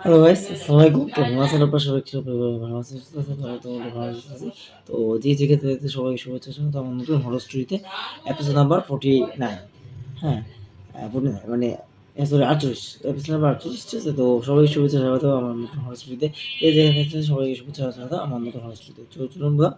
Hello guys, আসসালামু আলাইকুম। তো হিমাচল প্রদেশ সবাই ছিল ভালো আছেন, সুস্থ আছেন, তো ভালো আছি। তো যে যেখানে থেকে সবাই শুভেচ্ছা স্বাগত আমার নতুন হরর স্টোরিতে এপিসোড নাম্বার 49। হ্যাঁ, 49 মানে সরি 48, এপিসোড নাম্বার 48 ঠিক আছে। তো সবাই শুভেচ্ছা স্বাগত আমার নতুন হরর স্টোরিতে। যে যেখানে থেকে সবাই শুভেচ্ছা স্বাগত আমার নতুন হরর স্টোরিতে। চলুন বা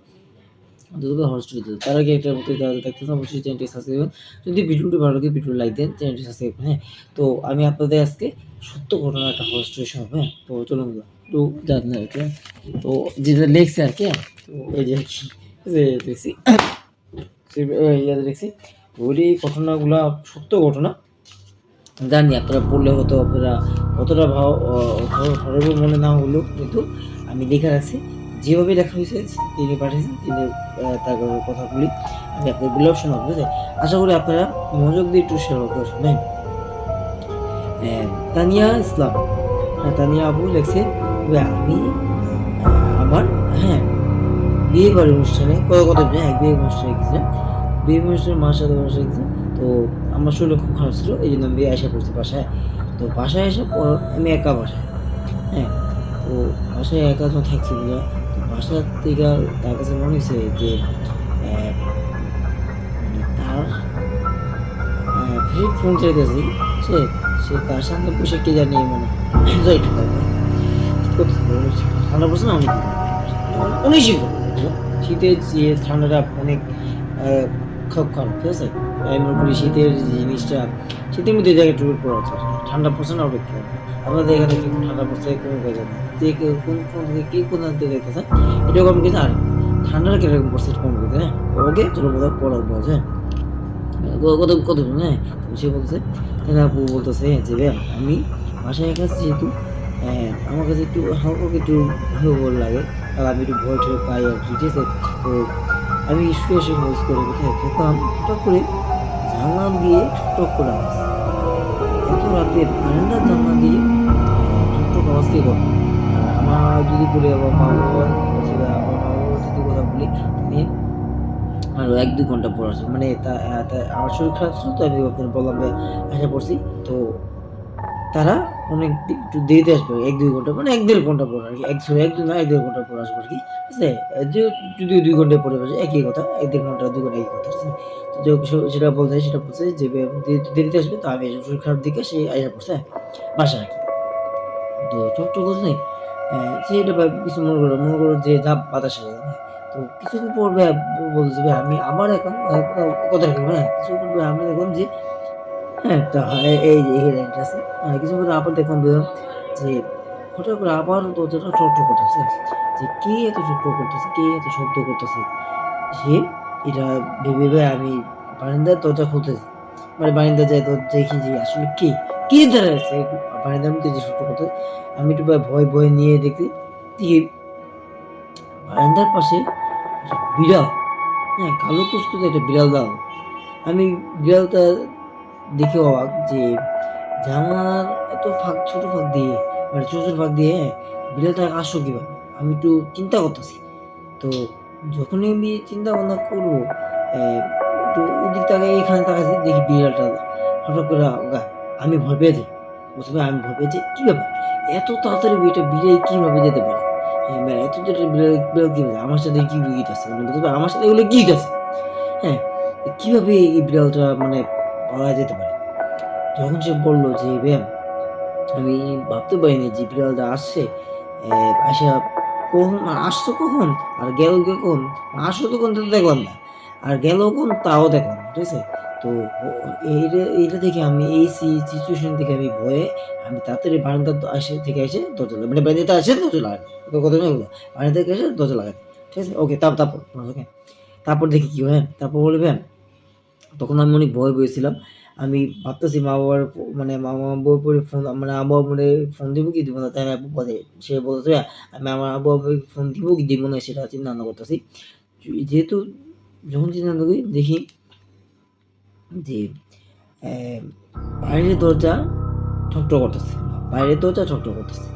দুটো হরর স্টোরিতে। তার আগে একটা মতো দেখতেছেন অবশ্যই চ্যানেলটি সাবস্ক্রাইব করুন। যদি ভিডিওটি ভালো লাগে ভিডিও লাইক দেন, চ্যানেলটি সাবস্ক্রাইব করুন। হ্যাঁ, তো আমি আপনাদের আজকে সত্য ঘটনা একটা হরর স্টোরি শোনাবো। হ্যাঁ, তো চলুন একটু জানেন আর কি। তো যেটা লেখছে আর কি, তো এই যে কি যে দেখছি ইয়াতে দেখছি, ওই ঘটনাগুলা সত্য ঘটনা। জানি আপনারা পড়লে হয়তো আপনারা অতটা হরর মনে না হলেও কিন্তু আমি দেখে রাখছি, যেভাবে লেখা হয়েছে তিনি পাঠিয়েছেন, তিনি তার কথাগুলি আমি আপনাদের শোনাবো, ঠিক আছে। আশা করি আপনারা মনোযোগ দিয়ে একটু শেয়ার করে শুনবেন। তানিয়া ইসলাম, হ্যাঁ তানিয়া আপু লেখছে যে আমি আমার হ্যাঁ বিয়ে বাড়ির অনুষ্ঠানে কত বিয়ে অনুষ্ঠানে গেছিলাম। বিয়ে অনুষ্ঠানে মার সাথে বসে গেছিলাম। তো আমার শরীর খুব খারাপ ছিল, এই জন্য আমি আসা করছি বাসায়। তো বাসায় আসার পর আমি একা বাসায়, হ্যাঁ, তো বাসায় একা তো থাকছি না। তো বাসার থেকে তার কাছে মনে হয়েছে যে মানে তার ফের ফোন চাইতেছি, সে সে তার সামনে বসে কে জানি মানে ঠান্ডা পড়ছে না অনেক, অনেক শীত, শীতের যে ঠান্ডাটা অনেক খুব খারাপ, ঠিক আছে। আমি মনে করি শীতের জিনিসটা শীতের মধ্যে জায়গায় টুকুর পড়া হচ্ছে আর কি। ঠান্ডা পড়ছে না অপেক্ষা, আমাদের এখানে কিন্তু ঠান্ডা পড়ছে কোনো কাজ না, যে কেউ কোন কোন থেকে কে কোন দিকে যাইতেছে এটাও কম গেছে। আর ঠান্ডাটা কিরকম পড়ছে কম গেছে, হ্যাঁ। ওকে চলো বোধ পড়া বলছে, হ্যাঁ কত কত হ্যাঁ। তো সে বলছে, তাহলে আপু বলতেছে যে ভাই আমি বাসায় একা আছি যেহেতু আমার কাছে একটু হালকা একটু ভয় ভয় লাগে, আর আমি একটু ভয় টয় পাই আর কি, ঠিক আছে। তো আমি শুয়ে শুয়ে ভয়েস করে কোথায় দেখলাম হঠাৎ করে জানলা দিয়ে ঠক করে আওয়াজ, এত রাতে বারান্দার জানলা দিয়ে ঠক ঠক আওয়াজ কে করে। আর আমার যদি বলি আবার মা বাবা বলছে, আমার মা বাবা যদি কথা বলি, তিনি আরো ১-২ ঘন্টা পর আসবে। মানে আমার শরীর খারাপ ছিল, তো আমি ওখানে বললাম যে আইসা পড়ছি। তো তারা অনেক একটু দেরিতে আসবে ১-২ ঘন্টা, মানে ১-১.৫ ঘন্টা পর আরকি। সরি ১-২ না ১-১.৫ ঘন্টা পর আসবে আরকি। ঠিক আছে? যে যদিও ২ ঘন্টায় পরে আসে একই কথা। ১-১.৫ ঘন্টা ২ ঘন্টা একই কথা। ঠিক আছে? তো যাই হোক সেটা বলতে সেটা বলছে যে দেরিতে আসবে, তো আমি শরীর খারাপ দেখে সে আইসা পড়ছে, হ্যাঁ? বাসায় আরকি। তো ঠকঠক করছে, সে এটা কিছু মনে করো যে যা বাতাসে যায়, হ্যাঁ? তো কিছুক্ষণ পর বলতেছে ভাই আমি আবার এখন কথা রাখলাম, হ্যাঁ? কিছুক্ষণ পর আমরা দেখলাম যে হ্যাঁ, তা এই যে এই লাইনটা আছে। কিছুক্ষণ আবার দেখলাম যে হঠাৎ করে আবার দরজাটা ঠক করতেছে। যে কে এত ঠক করতেছে? কে এত শব্দ করতেছে? সে এটা ভেবে আমি বারান্দার দরজা খুলতে যাই। মানে বারান্দায় যাই তো দেখি যে আসলে কে? কে দাঁড়ায় আছে বারান্দার মধ্যে যে ঠক করতেছে? আমি একটু ভয় নিয়ে দেখি বারান্দার পাশে একটা বিড়াল, হ্যাঁ? কালো কুচকুচে একটা বিড়াল দাঁড়ানো। আমি বিড়ালটা দেখে অবাক যে জানালার এত ছোট ফাঁক দিয়ে, মানে ছোট ফাঁক দিয়ে, হ্যাঁ, বিড়ালটা আসলো কিভাবে? আমি একটু চিন্তা করতেছি। তো যখনই আমি চিন্তা ভাবনা করবো, একটু ওদিক তাকাই এখানে তাকাইছি দেখি বিড়ালটা হঠাৎ করে আমি ভয় পেয়ে যাই। বুঝতে পারছেন? আমি ভয় পেয়ে যাই। কি ব্যাপার? এত তাড়াতাড়ি এটা বিড়াল কিভাবে যেতে পারে? হ্যাঁ, মানে এত তাড়াতাড়ি বিড়াল কিভাবে? আমার সাথে কি হইতাছে? মানে বুঝতে পারেন? আমার সাথে এগুলো কি হইতাছে? হ্যাঁ, কিভাবে এই বিড়ালটা মানে পালায় যেতে পারে? যখন সে বলল যে, "ব্যাম আমি ভাবতে পারিনি যে বিড়ালটা আসছে। আইসা কখন আসতো কখন? আর গেল কখন? আসলো কখন তা তো দেখলাম না। আর গেল কখন তাও দেখলাম না।" ঠিক আছে? তো এইটা দেখে আমি এই সিচুয়েশন থেকে আমি ভয়ে আমি তাড়াতাড়ি বারান্দা থেকে এসে দরজা মানে বারান্দাতে এসে দরজা লাগাই। কথা না এগুলো। বারান্দা থেকে এসে দরজা লাগাই। ঠিক আছে? ওকে তারপর ওকে। তারপর দেখি কি হয়, হ্যাঁ? তারপর বলবে তখন আমি অনেক ভয় পেয়েছিলাম। আমি ভাবতেছি মা-বাবার মানে মা-বাবার উপরে ফোন মানে আম্মু-আব্বুরে ফোন দিব কি দিব না? তাই আব্বু বলে সে বলতেছে আমি আমার আব্বু-আম্মুকে ফোন দিব কি দিব না সেটা চিন্তা ভাবনা করতেছি। যেহেতু যখন চিন্তা ভাবনা করি দেখি যে অ্যা বাইরের দরজা ঠকঠক করতেছে। বাইরের দরজা ঠকঠক করতেছে।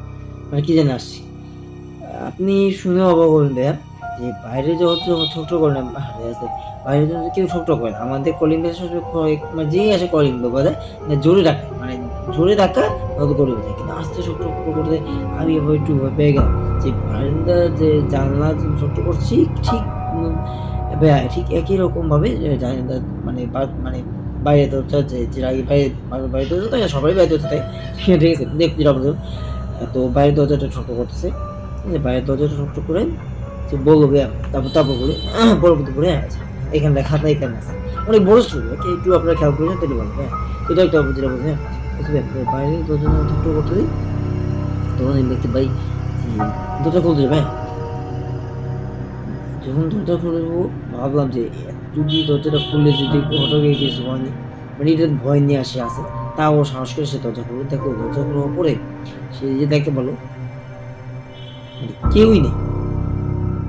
মানে কি জানি আসছে। আপনি শুনে অবাক হবেন ভাইয়া যে বাইরে যখন ঠকঠক করে না আছে, বাইরে যখন কেউ ঠকঠক করে না। আমাদের কলিং বেল সবসময় মানে যেই আসে কলিং বেল বাজায় মানে জোরে ডাকে। মানে জোরে ধাক্কা তত করে যায়, কিন্তু আস্তে ছোট্ট করতে আমি এবার একটু ভয় পেয়ে গেলাম যে বারান্দার যে জানলা ছোট্ট করছি ঠিক ঠিক একই রকমভাবে জানালা মানে মানে বাইরে দরজা যে আগে বাইরে দরজা থাকে সবারই বাইরে দরজা থাকে, ঠিক আছে দেখতে যাবো। তো বাইরের দরজাটা ছোট করতেছে, ঠিক আছে বাইরের দরজাটা ছোট করে যে বললো ভাইয়া, তারপর বলে পরবর্তী পরে এখানটা খাতা এখানে আছে, অনেক বড় স্টোরি, একটু আপনারা খেয়াল করেছেন তাহলে বলবো। হ্যাঁ এটা একটা যেটা বলছে, হ্যাঁ বাইরের দরজা ছোট করতে দিই, তখন আমি দেখতে পাই দরজা খুলতে যাবে। যখন দরজা খুলবো ভাবলাম যে যদি দরজাটা খুললে যদি ঘটকে কিছু হয়নি, মানে এটা ভয় নিয়ে আসে তাও সাহস করে সে দরজা খুলবে। দেখো দরজা খোলার পরে সে যে দেখতে পারলো মানে কেউই নেই,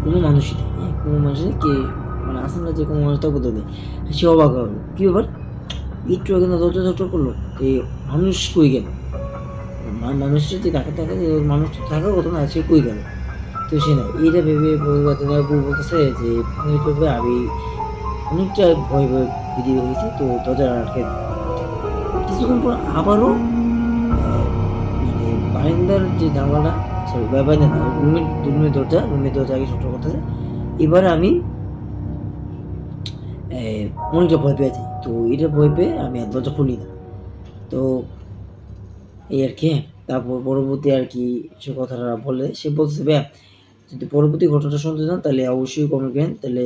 কোনো মানুষই নেই, হ্যাঁ কোনো মানুষ নেই, কে মানে আসেন না যে কোনো মানুষ থাকবো তো নেই। সে অবাক হলো কি ব্যাপার, একটু আগে না দরজা ঝটকা করলো, এই মানুষ কই গেল, মানুষটা যে দেখা থাকে মানুষ তো থাকার কথা না, সে কই গেল, তো সে না এইটা ভেবে বলতেছে যে এইভাবে আমি অনেকটা ভয় ভয় বেরিয়ে হয়েছি, তো দরজা আটকে কিছুক্ষণ পর আবারও মানে বারান্দার যে জানলাটা সরি বারান্দা না রুমের দরজা আগে ছোট করতেছে। এবার আমি অনেকটা ভয় পেয়ে যাই, তো এটা ভয় পেয়ে আমি আর দরজা খুলি না। তো এই আর কি, হ্যাঁ তারপর পরবর্তী আর কি সে কথাটা বলে, সে বলছে ভাইয়া যদি পরবর্তী ঘটনাটা শুনতে চান তাহলে অবশ্যই কমেন্ট করেন, তাহলে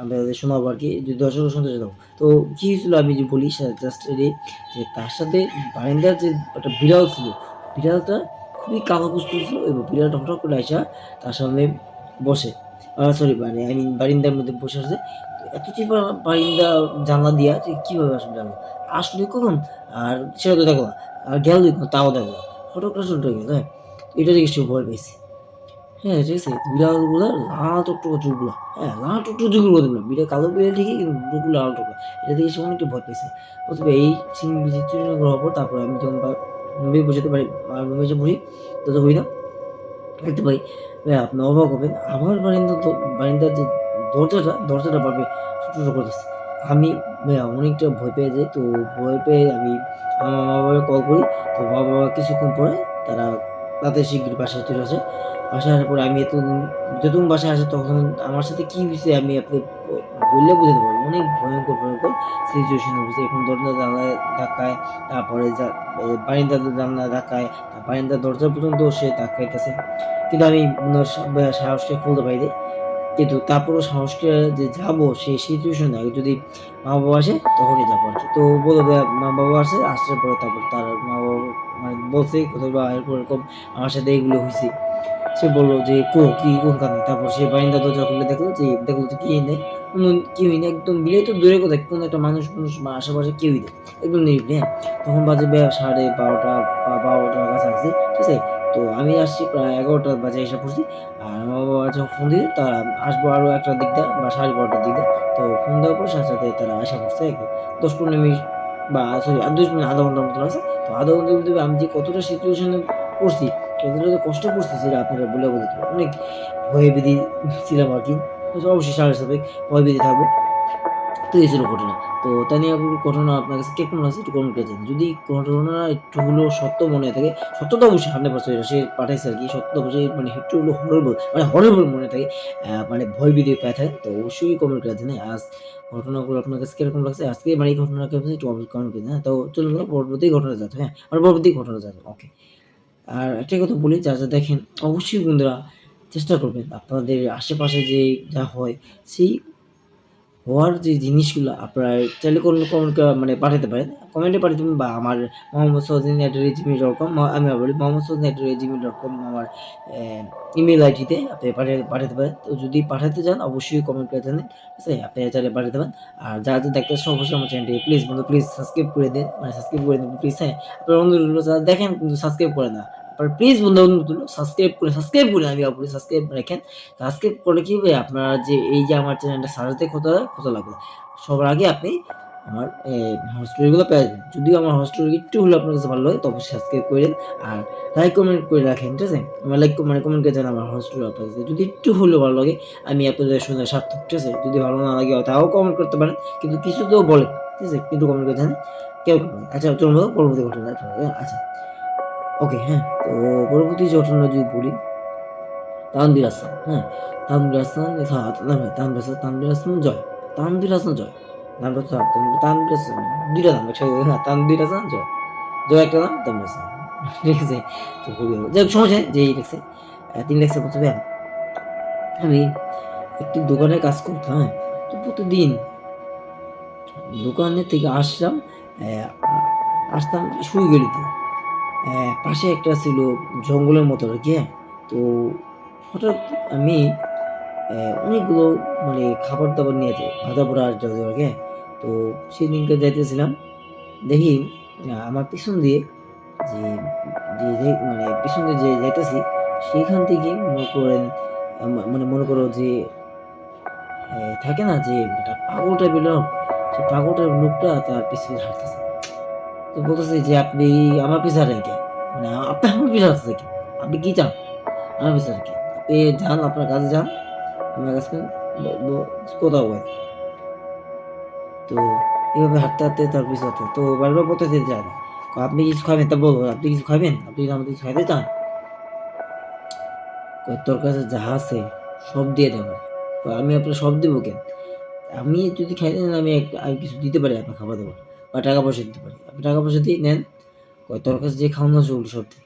আমরা শোনাবো আর কি, যদি দর্শক শুনতে চাও। তো কি হয়েছিল আমি যে বলি জাস্ট এটাই যে তার সাথে বারিন্দার যে একটা বিড়াল ছিল, বিড়ালটা খুবই কালাকুচু ছিল এবং বিড়ালটা হঠাৎ করে আসা তার সামনে বসে, সরি মানে আই মিন বারিন্দার মধ্যে বসে আছে। তো এত চিপা বারিন্দা জানলা দিয়া যে কীভাবে আসলে জানলো আসলে কখন, আর সেটা তো দেখো আর গেল তাও দেখো হঠাৎ করে চলতে গেল। হ্যাঁ এটা দেখে সে ভয় পেয়েছে। হ্যাঁ, ঠিক আছে? বিড়ালগুলা লাল টকটকে চুলগুলা, হ্যাঁ? লাল টকটকে চুলগুলো দেখলাম। বিড়াল কালো বিড়াল ঠিকই কিন্তু চুলগুলো লাল টকটকে। এটা দেখে সে অনেকটা ভয় পেয়েছে। প্রথমে এই চিত্রটা করার পর তারপরে আমি যখন রুমে বসাতে পারি রুমে এসে বসি, দরজা খুলি না, দেখতে পাই আপনি অবাক হবেন আমার বারান্দার যে দরজাটা ভাবে ছোট করতেছে। আমি অনেকটা ভয় পেয়ে যাই। তো ভয় পেয়ে আমি আমার মা-বাবাকে কল করি। তো মা-বাবা কিছুক্ষণ পরে তারা তাদের শিগগির বাসায় চলে আসে। বাসায় আসার পরে আমি যতক্ষণ বাসায় আসে তখন আমার সাথে কি হইছে আমি আপনাকে বললে বোঝাতে পারবো না। অনেক ভয়ঙ্কর সিচুয়েশন এ পড়ছি। এখন দরজা জানালায় ধাক্কায়, তারপরে বারান্দার জানালা ধাক্কায়, বারান্দার দরজা পর্যন্ত সে ধাক্কাইতেছে। কিন্তু আমি উনার সাহসকে খুলতে পারি নাই। কিন্তু তারপরেও সাহসকে যে যাবো সেই সিচুয়েশন এ আগে যদি মা-বাবা আসে তখনই যাবো আরকি। তো বলল ভাইয়া মা-বাবা আসে, আসার পরে তারপর তার মা-বাবা মানে বলছে বা এরকম আমার সাথে এগুলো হইছে। সে বলল যে, কি কোনখানে?" তারপর সে বারান্দার দরজা খুলে দেখলো যে কেউই নেই। কেউই নেই একদম বিলেই তো দূরের কথা কোনো একটা মানুষ বা আশেপাশে কেউই নেই। একদম নিরিবিলি, হ্যাঁ? তখন বাজে 12:30 বা 12টার কাছাকাছি, ঠিক আছে? তো আমি আসছি প্রায় 11টা বাজে এসে পড়ছি। আর আমার বাবা যখন ফোন দিছে তারা আসবো আরো ১টার দিক দিয়ে বা 12:30টার দিক দিয়ে। তো ফোন দেওয়ার পর সাথে তারা আইসা পড়ছে আরকি। ১০-১৫ মিনিট বা সরি আর ২০ মিনিট ০.৫ ঘন্টার মতো লাগছে। তো ০.৫ ঘন্টার ভিতরে আমি যে কতটা সিচুয়েশন এ পড়ছি, কতটা যে কষ্ট করছি সেটা আপনারা বলে বোঝাতে পারবো না। অনেক ভয়ে ছিলাম আরকি। অবশ্যই স্বাভাবিক ভয়ভীতি থাকবে। তো এই ছিল ঘটনা। তো তাই নিয়ে ঘটনা আপনার কাছে কেমন লাগছে একটু কমেন্ট করে জানাবেন। যদি ঘটনা একটু হলেও সত্য মনে হয়ে থাকে, সত্য তো অবশ্যই 100% এটা সে পাঠাইছে আরকি। সত্য অবশ্যই মানে একটু হলেও হরিবল মনে থাকে, মানে ভয়ভীতি পায় থাকে। তো অবশ্যই কমেন্ট করে জানাবেন। আজ ঘটনাগুলো আপনার কাছে কিরকম লাগছে? আজকে মানে এই ঘটনা কেমন একটু কমেন্ট করে হ্যাঁ? তো চলুন পরবর্তী ঘটনা যাচ্ছে, হ্যাঁ? আমরা পরবর্তী ঘটনা যাবো। ওকে। আর একটা কথা বলি যা দেখেন অবশ্যই বন্ধুরা চেষ্টা করবেন আপনাদের আশেপাশে যে যা হয় সেই হওয়ার যে জিনিসগুলো আপনারা চাইলে কমেন্ট মানে পাঠাতে পারেন। কমেন্টে পাঠাতে পারেন বা আমার mohammad.sohasin@gmail.com আমি আবার বলি mohammad.sohasin@gmail.com আমার ইমেইল আইডিতে আপনি পাঠাতে পারেন। তো যদি পাঠাতে চান অবশ্যই কমেন্ট করে জানান। ঠিক আছে? আপনি চাইলে পাঠাতে পারেন। আর যারা দেখতেছেন অবশ্যই আমার চ্যানেলটি প্লিজ বন্ধু প্লিজ সাবস্ক্রাইব করে দেন। মানে সাবস্ক্রাইব করে দিন প্লিজ, হ্যাঁ? আপনার বন্ধুগুলো যারা দেখেন কিন্তু সাবস্ক্রাইব করে না। আপনারা প্লিজ বন্ধু সাবস্ক্রাইব করে আমি আবার বলি সাবস্ক্রাইব রাখেন। সাবস্ক্রাইব করলে কি হবে আপনারা যে এই যে আমার চ্যানেলটা সারাতে কত লাগবে। সবার আগে আপনি আমার হট স্টোরিগুলো পেয়ে যাবেন। যদিও আমার হট স্টোরি একটু হলেও আপনার কাছে ভালো লাগে তবে সাবস্ক্রাইব কইরেন। আর লাইক কমেন্ট করে রাখেন, ঠিক আছে? আমার মানে কমেন্ট করে জানান আমার হট স্টোরি আপনার কাছে যদি একটু হলেও ভালো লাগে আমি আপনাদের শুনে সার্থক, ঠিক আছে? যদি ভালো না লাগে তাও কমেন্ট করতে পারেন। কিন্তু কিছু তো বলেন, ঠিক আছে? কিন্তু কমেন্ট করে জানান। কেউ খাবে না। আচ্ছা চলুন পরবর্তী ঘটনা। আচ্ছা ওকে হ্যাঁ, তো পরবর্তী ঘটনা যদি বলি, তানভীর হাসান, হ্যাঁ তানভীর হাসান, হ্যাঁ তানভীর হাসান জয়, তানভীর হাসান জয়, নামটা তো তানভীর হাসান, দুইটা নাম একসাথে, হ্যাঁ তানভীর হাসান জয়, জয় একটা নাম, তানভীর হাসান, ঠিক আছে। তো খুবই ভালো, যাই হোক সমস্যা নেই, যেই লিখছে তিনি লিখছে প্রথমে, আমি একটি দোকানে কাজ করতাম, হ্যাঁ তো প্রতিদিন দোকানে থেকে আসতাম, আসতাম সুইগেলিতে, পাশে একটা ছিল জঙ্গলের মতো আর কি, হ্যাঁ তো হঠাৎ আমি অনেকগুলো মানে খাবার দাবার নিয়ে যাই, ভাজা পোড়া আর যত আর কি, হ্যাঁ তো সেদিনকে যাইতেছিলাম, দেখি আমার পিছন দিয়ে যে মানে পিছন দিয়ে যে যাইতেছি, সেখান থেকে মনে করেন মানে মনে করো যে থাকে না যে একটা পাগল টাইপের লোক, সে পাগল টাইপের লোকটা তার পিছনে হাঁটতেছে, তো বলতেছে যে আপনি আমার পিছনে হাঁটেন কে, মানে আপনি আমার পিছনে হাঁটতেছে কি, আপনি কি চান আমার পিছনে কি, আপনি যান আপনার কাজে যান, আমার কাছে কোথাও বলেন। তো এভাবে হাঁটতে হাঁটতে তার পিছনে হাঁটতে, তো বারবার বলতে যেতে চায় না, আপনি কিছু খাবেন, তা বলবো আপনি কিছু খাবেন, আপনি যদি আমাদের কিছু খাইতে চান, তোর কাছে যা আছে সব দিয়ে দেবো, আমি আপনার সব দেবো কেন, আমি যদি খাইতে চান আমি আর কিছু দিতে পারি আপনার খাবার দাবার, বা টাকা পয়সা দিতে পারি, আপনি টাকা পয়সা দিয়ে নেন, তোর কাছে যে খাওয়ানো আছে ওগুলো সব দিই।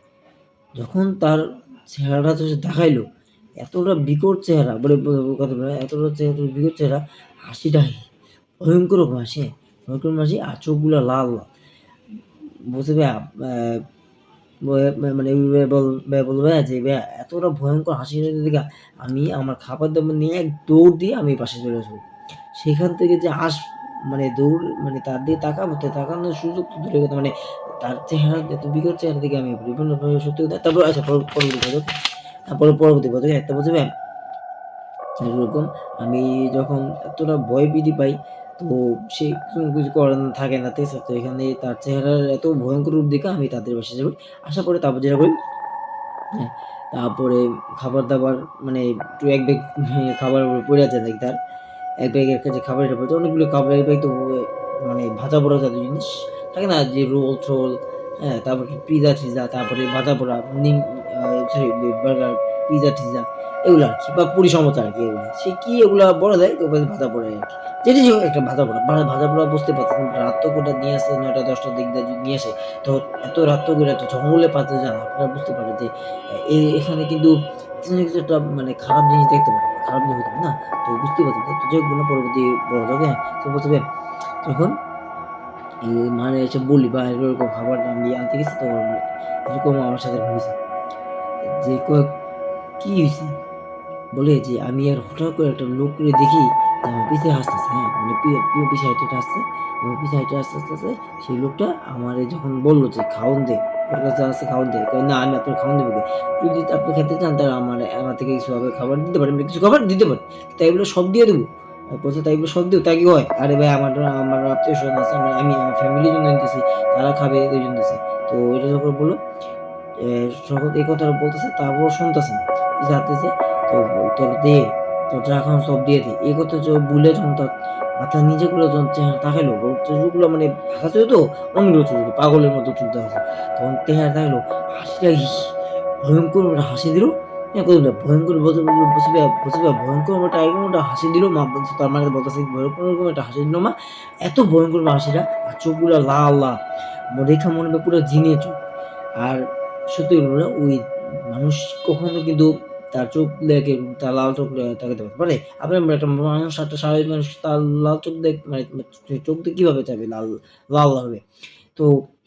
যখন তার চেহারাটা তো সে দেখাইলো, এতটা বিকট চেহারা, বলে কথা বলে এতটা চেহারা, বিকট চেহারা, হাসিটা ভয়ঙ্কর রকম হাসি, ভয়ঙ্কর হাসি, আর চোখগুলো লাল লাল, বলছে ভাইয়া মানে বলবো ভাইয়া যে ভাইয়া এতটা ভয়ঙ্কর হাসি দেখে আমি আমার খাবার দাবার নিয়ে এক দৌড় দিয়ে আমি পাশে চলে আসবো, সেখান থেকে যে মানে দৌড় মানে তার দিকে তাকাবো, তাকানোর সুযোগ তো দূরের কথা, মানে তার চেহারা এত বিকট চেহারা দিকে আমি বিভিন্নভাবে সত্যি কথা। তারপর আচ্ছা পরবর্তী পদক, তারপরে পরবর্তী পদকে একটা বলছে ভাই এরকম, আমি যখন এতটা ভয় ভীতি পাই, তো সে কিছু করার থাকে না, ঠিক আছে, তো এখানে তার চেহারার এত ভয়ঙ্কর রূপ দেখে আমি তাদের বাসায় যাবো, আসার পরে তারপর যেটা করি, হ্যাঁ তারপরে খাবার দাবার মানে একটু এক ব্যাগ খাবার পড়ে আছে নাকি তার, এক ব্যাগের কাছে খাবার এটা পড়ছে, অনেকগুলো খাবার, এক ব্যাগ তো মানে ভাজা পোড়া জাতীয় জিনিস থাকে না, যে রোল টোল, হ্যাঁ তারপর পিজা টিজা, তারপরে ভাজা পোড়া সরি বার্গার, পিজা টিজা, এগুলো আর কি, বা পুরি সমোসা আর কি, এগুলো সে কি এগুলা বলা যায় তো ভাজা পোড়া আর কি, যেটি যে একটা ভাজা পোড়া, ভাজা পোড়া বুঝতে পারছেন, রাত তো কোটা নিয়ে আসে 9টা 10টার দিক দিয়ে নিয়ে আসে, তো এত রাত তো করে এত জঙ্গলে পাতে যান, আপনারা বুঝতে পারেন যে এখানে কিন্তু কিছু না কিছু একটা মানে খারাপ জিনিস দেখতে পারেন, খারাপ জিনিস হতে পারে না, তো বুঝতে পারছেন, তো যে কোনো পরবর্তী বড় যাবে, হ্যাঁ তো বলতে যখন মানে এসে বলি বা এরকম খাবার আমি আনতে গেছি, তো এরকম আমার সাথে হয়েছে, যে কি হয়েছে, বলে যে আমি আর হঠাৎ করে একটা লোক করে দেখি যে আমার পিছিয়ে হাসতেছে, হ্যাঁ মানে পিছিয়ে হাইটে আসছে, এবং পিছিয়ে হাইটে আস্তে আস্তে আস্তে সেই লোকটা আমার যখন বললো যে খাওন দে, ওর কাছে আসছে খাওন দে, না আমি আপনার খাওন দেবো, যদি আপনি খেতে চান তাহলে আমার থেকে কিছু খাবার দিতে পারেন, কিছু খাবার দিতে পারেন, তাই বলে সব দিয়ে দেবো, বলছে তাই বলে সব দেবো, তা কি হয়, আরে ভাই আমার আত্মীয় স্বজন আছে, আমি আমার ফ্যামিলির জন্য নিতেছি, তারা খাবে এই জন্য দিতেছি, তো এটা যখন বললো শপথ এই কথাটা বলতেছে, তারপর শুনতেছে না, যাতেছে, তো তোর দে, তোর যা খাওয়া সব দিয়ে দে, এই কথা বলে যখন তার মাথা নিজে করে যখন চেহারা তাকাইলো, চোখগুলো মানে ঢাকা ছিল তো, অনেকগুলো চোখ, পাগলের মতো চলতে আছে, তখন চেহারা তাকাইলো, হাসিটা ভয়ঙ্কর একটা হাসি দিল, হ্যাঁ ভয়ঙ্কর বসে ভয়ঙ্কর একটা এরকম একটা হাসি দিল, মা তার মানে বলতেছে ভয়ঙ্কর এরকম একটা হাসি দিল মা, এত ভয়ঙ্কর হাসিটা, আর চোখগুলো লাল লাল, রেখা মনে হবে পুরো ঝিনিয়ে চোখ, আর সত্যি বলবো ওই মানুষ কখনো কিন্তু তার চোখ দেখে, তার লাল চোখ তাকাতে পারে, আপনার একটা মানুষ, একটা স্বাভাবিক মানুষ তার লাল চোখ দেখ মানে চোখ দিয়ে কিভাবে চাইবে লাল লাল হবে, তো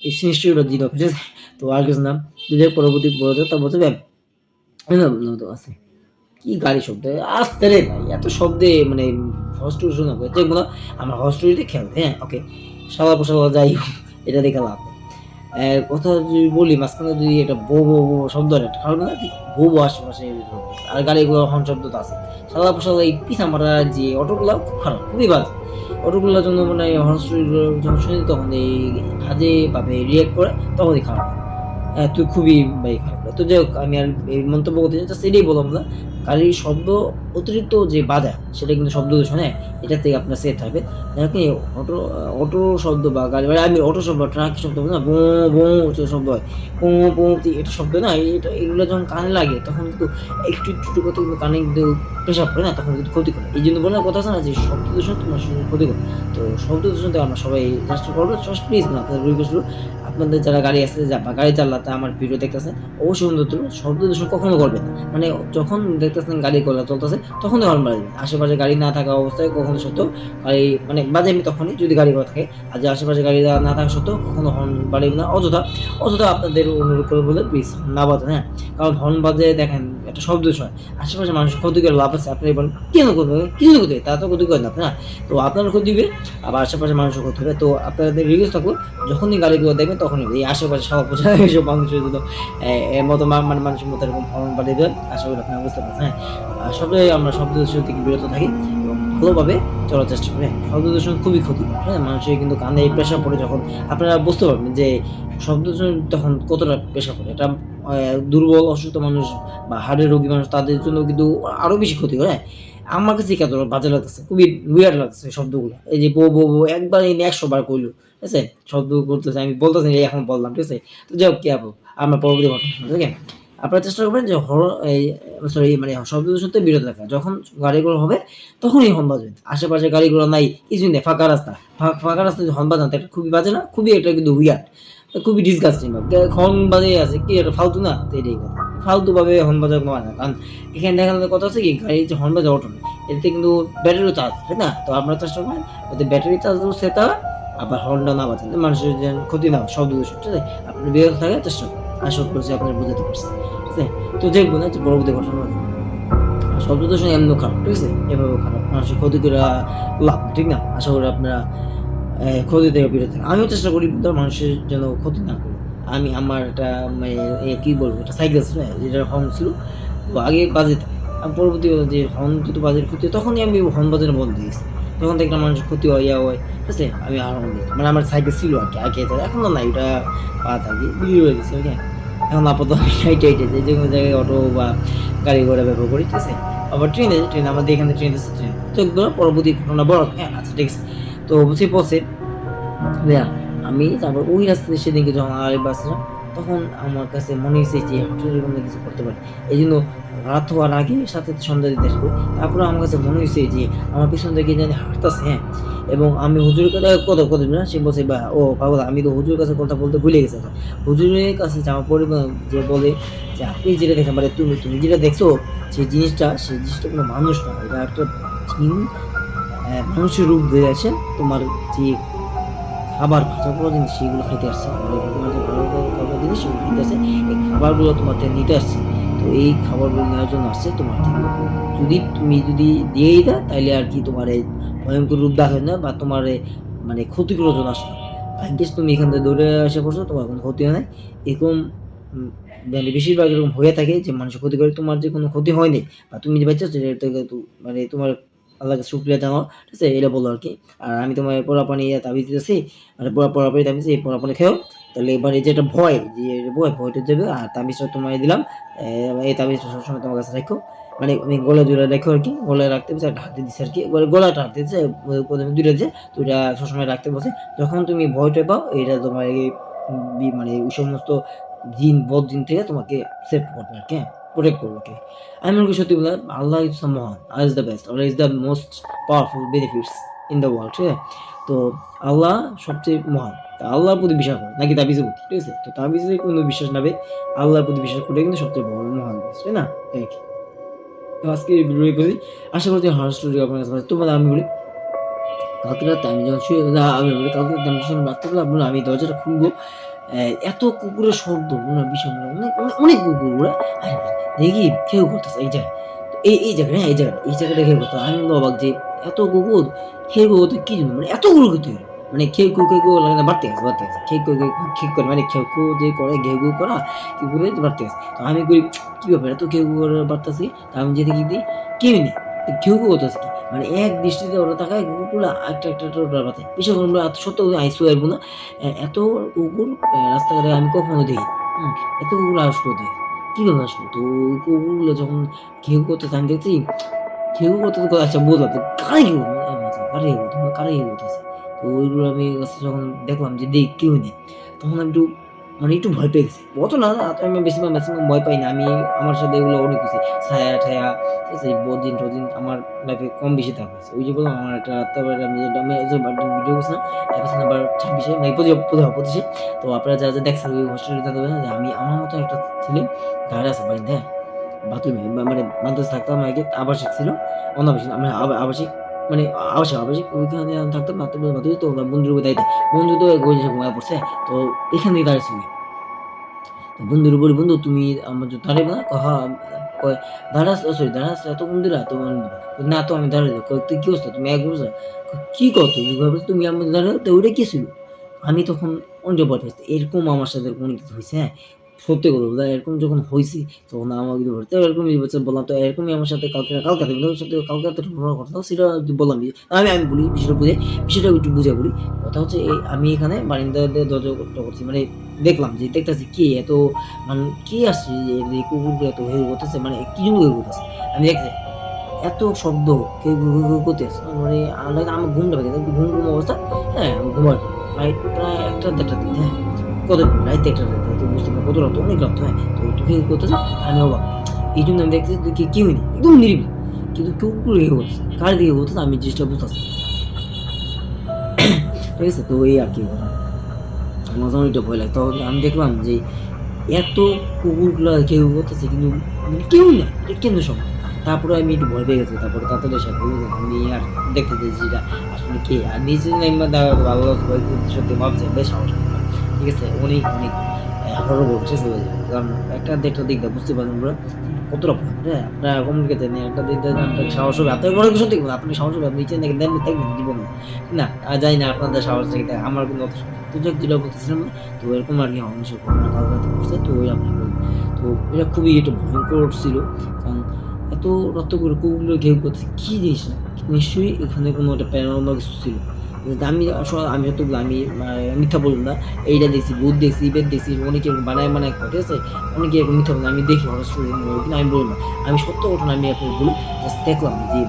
এই জিনিসটা ওটা দিল, ঠিক আছে, তো আর কিছু নাম যদি পরবর্তী বলতে তা বলতে আছে কি গাড়ি শব্দ আসতে রে ভাই, এত শব্দে মানে হস্টেল শোনা যেগুলো আমার হস্টেলিতে খেয়াল, হ্যাঁ ওকে সাদা পোশাক যাই হোক, এটা দেখে লাভ নেই। কথা যদি বলি মাঝখানে যদি একটা বো বো বো শব্দ একটা কারণ না বো বো আশেপাশে, আর গাড়িগুলো হর্ন শব্দ তো আছে, সাদা পোশাক এই পিছা মারা যে অটোগুলো খুব খারাপ, খুবই বাজে, অটোগুলোর জন্য মানে হর্ন যখন শুনি তখন এই বাজে ভাবে রিয়েক্ট করে, তখনই খারাপ, তুই খুবই ভাই খারাপ লাগে। তো যাই হোক আমি আর এই মন্তব্য করতে চাই জাস্ট এটাই বললাম না, গাড়ির শব্দ অতিরিক্ত যে বাজা সেটা কিন্তু শব্দ দূষণ, হ্যাঁ? এটা থেকে আপনার সেফ থাকবে। দেখেন এই অটো শব্দ বা গাড়ি মানে আমি অটো শব্দ, ট্রাক শব্দ না বো বো যে শব্দ হয়, পো পো এটা শব্দ না এটা এগুলো যখন কানে লাগে তখন কিন্তু একটু করতে কিন্তু কানে কিন্তু প্রেশার পড়ে না, তখন কিন্তু ক্ষতি করে। এই জন্য বলার কথা আছে না যে শব্দ দূষণ তোমার শরীরে ক্ষতি করে। তো শব্দ দূষণ থেকে আমরা সবাই চেষ্টা করবো, জাস্ট প্লিজ না আপনাদের রিকোয়েস্ট আপনাদের যারা গাড়ি আছে বা গাড়ি চালাতে আমার ভিডিও দেখতেছেন অবশ্যই বন্ধু শব্দ দূষণ কখনো করবেন না। মানে যখন দেখতেছেন গাড়ি ঘোড়া চলতেছে তখনই হর্ন বাজাবেন, আশেপাশে গাড়ি না থাকা অবস্থায় কখনো সত্ত্বেও গাড়ি মানে বাজাবেন তখনই যদি গাড়ি ঘোড়া থাকে, আর যে আশেপাশে গাড়ি না থাকা সত্ত্বেও কখনো হর্ন বাড়াবেন না অযথা। অযথা আপনাদের অনুরোধ করে বলে প্লিজ না বাজান, হ্যাঁ? কারণ হর্ন বাজে দেখেন একটা শব্দ দূষণ হয়, আশেপাশে মানুষের ক্ষতি করে লাভ আছে? আপনি বলেন কেন করবে, কিছু ক্ষতি তা তো ক্ষতি করেন আপনি না, তো আপনার ক্ষতি হবে আবার আশেপাশে মানুষের ক্ষতি হবে। তো আপনাদের রিকোয়েস্ট থাকলো যখনই গাড়িগুলো দেখবেন তখনই এই আশেপাশে সব এসব মানুষের জন্য মতো মানে মানুষের মতো এরকম হর্ন বাড়িয়ে দেবেন, আশা করি আপনারা বুঝতে পারছেন, হ্যাঁ? আসলে আমরা শব্দ দূষণ থেকে বিরত থাকি এবং ভালোভাবে চলার চেষ্টা করি, হ্যাঁ? শব্দ দূষণ খুবই ক্ষতি, হ্যাঁ? মানুষের কিন্তু কানে প্রেশার পড়ে যখন আপনারা বুঝতে পারবেন যে শব্দ দূষণ তখন কতটা প্রেশার পড়ে, এটা দুর্বল অসুস্থ মানুষ বা হার্টের রোগী মানুষ তাদের জন্য কিন্তু আরো বেশি ক্ষতি করে, হ্যাঁ? আমার কাছে কত বাজে লাগতেছে, খুবই উইয়ার্ড লাগতেছে শব্দগুলো, এই যে বো বো বো একবার এই 100 বার কইলো, ঠিক আছে? শব্দ করতেছে আমি বলতেছি এখন বললাম, ঠিক আছে? তো যাই হোক কি আপু আমরা পরবর্তী ঘটনা শুনবো, ঠিক আছে? আপনারা চেষ্টা করবেন যে এই সরি মানে শব্দ দূষণ থেকে বিরত থাকা। যখন গাড়িগুলো হবে তখনই হর্ন বাজবেন। আশেপাশে গাড়িগুলো নাই, কিছুই নেই, ফাঁকা রাস্তা। ফাঁকা রাস্তায় যদি হর্ন বাজান তো এটা খুবই বাজে না? খুবই এটা কিন্তু উইয়ার্ড। খুবই ডিসগাস্টিং ভাবে। হর্ন বাজিয়ে আছে কি এটা ফালতু না? তো এটাই কথা। ফালতুভাবে হর্ন বাজানো হয় না। কারণ এখানে দেখা যাচ্ছে কথা হচ্ছে কি গাড়ির যে হর্ন বাজে অটো না। এতে কিন্তু ব্যাটারিও চার্জ, তাই না? তো আপনারা চেষ্টা করবেন যাতে ব্যাটারি চার্জও সেট হয় আবার হর্নটা না বাজান। মানুষের যেন ক্ষতি না হয়, শব্দ দূষণ, ঠিক আছে? আপনি বিরত থাকার চেষ্টা করুন। আশা করছি আপনারা বুঝাতে পারছি। ঠিক আছে? তো দেখবো না যে পরবর্তী ঘটনা শব্দ দূষণ এমনিও খারাপ, ঠিক আছে? এভাবেও খারাপ। মানুষের ক্ষতি করে লাভ, ঠিক না? আশা করি আপনারা ক্ষতি থেকে বিরত থাকেন। আমিও চেষ্টা করি মানুষের যেন ক্ষতি না করি। আমি আমার একটা মানে কি বলবো একটা সাইকেল ছিল, হ্যাঁ? যেটার হর্ন ছিল। তো আগে বাজাইতাম। আমি পরবর্তী যে হর্ন যদি বাজার ক্ষতি হয় তখনই আমি হর্ন বাজানো বন্ধ দিয়ে দিয়েছি। যখন দেখলাম মানুষের ক্ষতি হয় ইয়া হয়, ঠিক আছে? আমি আর হর্ন দিতাম। মানে আমার সাইকেল ছিল আরকি আগে, এখন তো নাই, ওটা বাদ আরকি বিক্রি করে দিছি, ওকে? এখন আপাতত আমি হেঁটে যাই। যেকোনো জায়গায় অটো বা গাড়ি ঘোড়া ব্যবহার করি, ঠিক আছে? আবার ট্রেন আমাদের এখানে ট্রেন আছে, ট্রেন। তো এগুলো পরবর্তী ঘটনা বড়, হ্যাঁ? আচ্ছা ঠিক আছে। তো বুঝতেই পারছেন ভাইয়া, আমি তারপর ওই রাস্তা দিয়ে সেদিনকে যখন আরেকবার আসছিলাম, তখন আমার কাছে মনে হইছে যে হোটেলের কোনো কিছু করতে পারি। এজন্য রাত হওয়ার আগে সাথে সন্ধ্যা দিতে আসবে। তারপরে আমার কাছে মনে হইছে যে আমার পিছন থেকে জানি হাঁটতাছে, হ্যাঁ? এবং আমি হুজুরের কথা কথা না সে বলছে বা ও পাগল আমি তো হুজুরের কাছে কথা বলতে ভুলে গেছি। হুজুরের কাছে যাওয়ার পরে যে বলে যে আপনি যেটা দেখেন মানে তুমি যেটা দেখছো সেই জিনিসটা কোনো মানুষ না। এটা একটা জিন মানুষের রূপ ধরে আছে। তোমার যে খাবার ভাজা পোড়া জিনিস সেগুলো খাইতে আসছে। মানে তোমার যে ভালো খাবার জিনিস সেগুলো খাইতে আসছে। এই খাবারগুলো তোমার থেকে নিতে আসছে। তো এই খাবারগুলো নেওয়ার জন্য আসছে তোমার থেকে। তুমি যদি দিয়েই দাও তাইলে আর কি তোমার এই ভয়ংকর রূপ দেখাবে না বা তোমার মানে ক্ষতি করার জন্য আসবে না। ভাগ্যিস তুমি এখান থেকে দৌড়ে এসে পড়ছো, তোমার কোনো ক্ষতি হয় নাই। এরকম মানে বেশিরভাগ এরকম হয়ে থাকে যে মানুষের ক্ষতি করে তোমার যে কোনো ক্ষতি হয়নি বা তুমি যে বাঁচছো সেটা থেকে মানে তোমার আল্লাহর কাছে শুকরিয়া জানাও, ঠিক আছে? এটা বলো আরকি। আর আমি তোমার পোড়া পানি তাবিজ দিতেছি, মানে পোড়া পানি তাবিজ এই পোড়া পানি খেও। তাহলে এবার এই যে একটা ভয়, যে ভয়টা যাবে আর তাবিজটা তোমায় দিলাম। এই তাবিজটা সবসময় তোমার কাছে রাইখো। মানে আমি গলায় জোড়ায় রাইখো আরকি। গলায় রাখতে বলছে, একটা হাতে দিছে আরকি। গলাটা হাতে দিছে, ১ম এ ২ টা দিছে। তো ওইটা সবসময় রাখতে বলছে। যখন তুমি ভয়-টয় পাও এটা তোমার এই মানে ওই সমস্ত জিন, বদ-জিন থেকে তোমাকে সেভ করবে আরকি, হ্যাঁ? প্রটেক্ট করবে আরকি। আমি মনে করি সত্যি বলতে আল্লাহ ইজ দ্য মহান, আল্লাহ ইজ দ্য বেস্ট, আল্লাহ is the most powerful benefits in the world, ঠিক আছে? তো আল্লাহ সবচেয়ে মহান। তা আল্লাহর প্রতি বিশ্বাস করো নাকি তাবিজের প্রতি, ঠিক আছে? তো তাবিজে কোনো বিশ্বাস না হবে, আল্লাহর প্রতি বিশ্বাস করলে কিন্তু সবচেয়ে বড় মহান জিনিস, তাই না? এই আরকি। তো আজকে এই ভিডিও এই পর্যন্তই। আশা করছি হরর স্টোরি আপনার কাছে ভালো লাগছে। তোমাদের আমি বলি কালকে রাতে আমি যখন শুয়ে না আমি বলি কালকে রাতে আমি যখন রাত্রেবেলা বললাম আমি দরজাটা খুলবো, এত কুকুরের শব্দ মনে হয় বিশাল অনেক কুকুর ওরা। আর দেখি কেউ করতেছে এই জায়গায়। তো এই জায়গায় হ্যাঁ, এই জায়গাটা কেউ করতো। আমি বললাম অবাক যে এত কুকুর, খেয়ে করতে কি জন্য? মানে এতগুলো কোথায় হলো? মানে খেউ লাগে না বাড়তে গেছে। খেউ করে মানে খেউ যে করে ঘেউ ঘেউ করা কুকুরে বাড়তে গেছে। তো আমি কই কি ব্যাপার এত ঘেউ ঘেউ করে বাড়তাছে? তো আমি যেয়ে দেখি কেউই নেই। ঘেউ ঘেউ করতেছে কি? মানে এক দৃষ্টিতে ওরা তাকায় কুকুরগুলা একটা ওটা বাতায়। বিশ্বাস করুন সত্য I swear বন্ধু এত কুকুর রাস্তাঘাটে আমি কখনো দেখিনি। এত কুকুর আসলো কোথায়? কিভাবে আসলো? তো ওই কুকুরগুলো যখন ঘেউ করতেছে আমি দেখছি ঘেউ করতেছে আচ্ছা বুঝলাম তো কারে ঘেউ? আমি আচ্ছা কারে ঘেউ? তোমরা কারে ঘেউ করতেছে? তো ওইগুলো আমি কাছে যখন দেখলাম যে কেউ নেই। তখন আমি একটু মানে একটু ভয় পেয়ে গেছি। অত না, আমি ম্যাক্সিমাম ভয় পাই না। আমার সাথে এগুলো অনেক হইছে। ছায়া-ঠায়া ঠিক আছে? বদিন-টদিন আমার লাইফে কম বেশি দেখা হইছে। ওই যে বললাম আমার একটা রাত্রেবেলা আমি যে বার্থডে ভিডিও করছিলাম, এপিসোড নাম্বার ২৬ এ মানে ২৫ এ। তো আপনারা যারা দেখছেন ওই হোস্টেলে থাকতে পারেন যে আমি আমার মতো একটা ছেলে দাঁড়ায় আছে বারিন্দায় হ্যাঁ? বাথরুমে মানে মাদ্রাসায় থাকতাম আগে আবাসিক ছিল। অনাবাসিক মানে আবাসিক মানে আবাসিক ওইখানে আমি থাকতাম বাথরুমে তো বন্ধুর দায়িত্বে। বন্ধু তো ওই যে ঘুমায় পড়ছে। তো এখানেই দাঁড়াইছিল। বন্ধুরে বলি, "বন্ধু তুমি আমার জন্য দাঁড়াইবা না?" কয়, "হ্যাঁ।" কয়, "দাঁড়াস সরি দাঁড়াস এতক্ষণ ধইরা?" তো আমি বলি, "না তো আমি দাঁড়াই নাই।" কয়, "তুই কি অবস্থা? তুমি এক বছর?" কয়, "কি কও তুমি?" কয়, "তুমি আমার দাঁড়াও।" তো ওইটা কি ছিল? আমি তখন অনেকটা ভয় পাইছি। এরকম আমার সাথে এরকম অনেক কিছু হইছে, হ্যাঁ? সত্যি কথা বলতে এরকম যখন হইছে তখন আমাকে তো এরকমই হচ্ছে বললাম তো এরকমই আমার সাথে কালকে রাতে ওর সাথে কালকে রাতে একটা ঘটনা ঘটলো সেটা বললাম যে আমি বলি বিষয়টা একটু বুঝায় বলি। কথা হচ্ছে আমি এখানে বারিন্দা দিয়ে দরজা করছি মানে দেখলাম যে দেখতেছি কে এত কে আসছে যে এই কুকুরগুলো এত হেউ করতেছে মানে কি জন্য হেউ করতেছে? আমি দেখছি এত শব্দ কেউ ঘু, ঘু, ঘু করতেছে। মানে আমার ঘুমটা ভেঙে যায়। ঘুম অবস্থা। হ্যাঁ, আমি ঘুমায় পড়ি। প্রায় ১টা ১:৩০ দিকে, হ্যাঁ? কতদিন? রাইত ১টা ১:৩০ তো বুঝতে পারেন কত রাত, অনেক রাত তো, হ্যাঁ? তো একটু কেউ করতেছে, আমি অবাক। এইজন্য আমি দেখতেছি যে কেউই নেই। একদম নিরিবিলি। কিন্তু কুকুর এ করতেছে। কার দিকে করতেছে আমি জিনিসটা বুঝতেছি না। ঠিক আছে? তো এই আরকি ঘটনা। আমার তখন একটু ভয় লাগে। তখন আমি দেখলাম যে এত কুকুরগুলা ঘেউ করতেছে কিন্তু মানে কেউ না। এটা কেমনে সম্ভব? তারপরে আমি একটু ভয় পেয়ে গেছি। তারপরে তাড়াতাড়ি এসে বলল যে আমি আর দেখতে চাইছি এটা আসলে কে? আর নিজে নাইমা আল্লাহ ভয় করতে সত্যি ভাবছে বেশ সাহস করলাম। ঠিক আছে? অনেক হরবর ঠিক আছে? কারণ একটা ১.৫টা দিক দিয়ে বুঝতে পারবেন পুরা কতটা ভয়ঙ্কর, হ্যাঁ? আপনারা কমিউনিকেশন নিয়ে একটা দিক দিয়ে আপনার সাহস হবে। আপনার মনে সত্যি কথা আপনি সাহস হবে আপনি নিচে দেখবেন জীবনে। না জানি না আপনাদের সাহস থেকে আমার কিন্তু অত সাহস নেই। তো যাক যেটা বলতেছিলাম তো এরকম আরকি মানুষের ঘটনা কাল রাতে ঘটছে। তো ওই আপনাকে বললাম। তো এটা খুবই এটা ভয়ংকর ছিল। কারণ এত রক্ত করে কুকুরগুলো ঘেউ করছে কি জিনিস না? নিশ্চয়ই এখানে কোনো একটা প্যারানরমাল কিছু ছিল। কিন্তু আমি যতগুলো মিথ্যা বলব না। এইটা দেখছি, ভূত দেখছি, ইবেট দেখছি, অনেকে এরকম বানায় কয়, ঠিক আছে? অনেকে এরকম মিথ্যা বলে। আমি দেখি হরর স্টোরি কিন্তু আমি বলব না। আমি সত্য ঘটনা আমি আপনাকে বলি। জাস্ট দেখলাম যে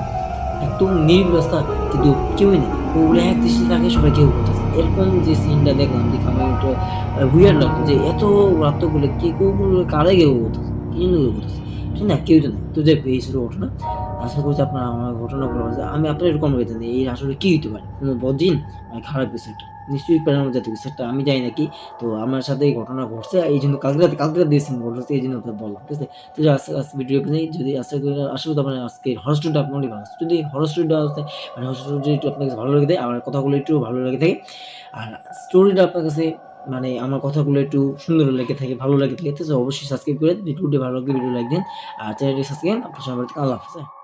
একদম নিরিবিলি রাস্তা কিন্তু কেউই নেই। ওগুলো এক দৃষ্টিতে তাকিয়ে সবাই ঘেউ করতেছে। এরকম যে সিনটা দেখলাম দেখে আমার একটু weird লাগলো যে এত রাত্রে বলে কে কুকুরগুলো কারে ঘেউ করতেছে? কি জন্য ঘেউ করতেছে? ঠিক না? কেউই তো নাই। তো যাক এই ছিল ঘটনা। আশা করছি আপনার আমার ঘটনাগুলো আমি আপনার এরকম হইতে নেই। এই আসলে কি হইতে পারে? কোন বদজিন নাকি খারাপ কিছু একটা? নিশ্চয়ই প্যারানর্মাল জাতীয় কিছু একটা। আমি জানি না কি। তো আমার সাথে এই ঘটনা ঘটছে। এইজন্য কালকে রাতে এই সিন ঘটছে এইজন্য আপনাকে বললাম। ঠিক আছে? তো আজকে ভিডিও এখানেই যদি আশা করি আপনার আজকের হরর স্টোরিটা আপনার অনেক ভালো লাগছে। যদি হরর স্টোরিটা মানে হরর স্টোরি যদি একটু আপনার কাছে ভালো লেগে থাকে, আমার কথাগুলো একটু ভালো লেগে থাকে। আর স্টোরিটা আপনার কাছে মানে আমার কথাগুলো একটু সুন্দর লেগে থাকে, ভালো লেগে থাকে। তো অবশ্যই সাবস্ক্রাইব করে ভিডিওটি ভালো লাগলে ভিডিও লাইক দিন। আর চ্যানেলটি সাবস্ক্রাইব আপনার সবাই আল্লাহ হাফেজ। হ্যাঁ?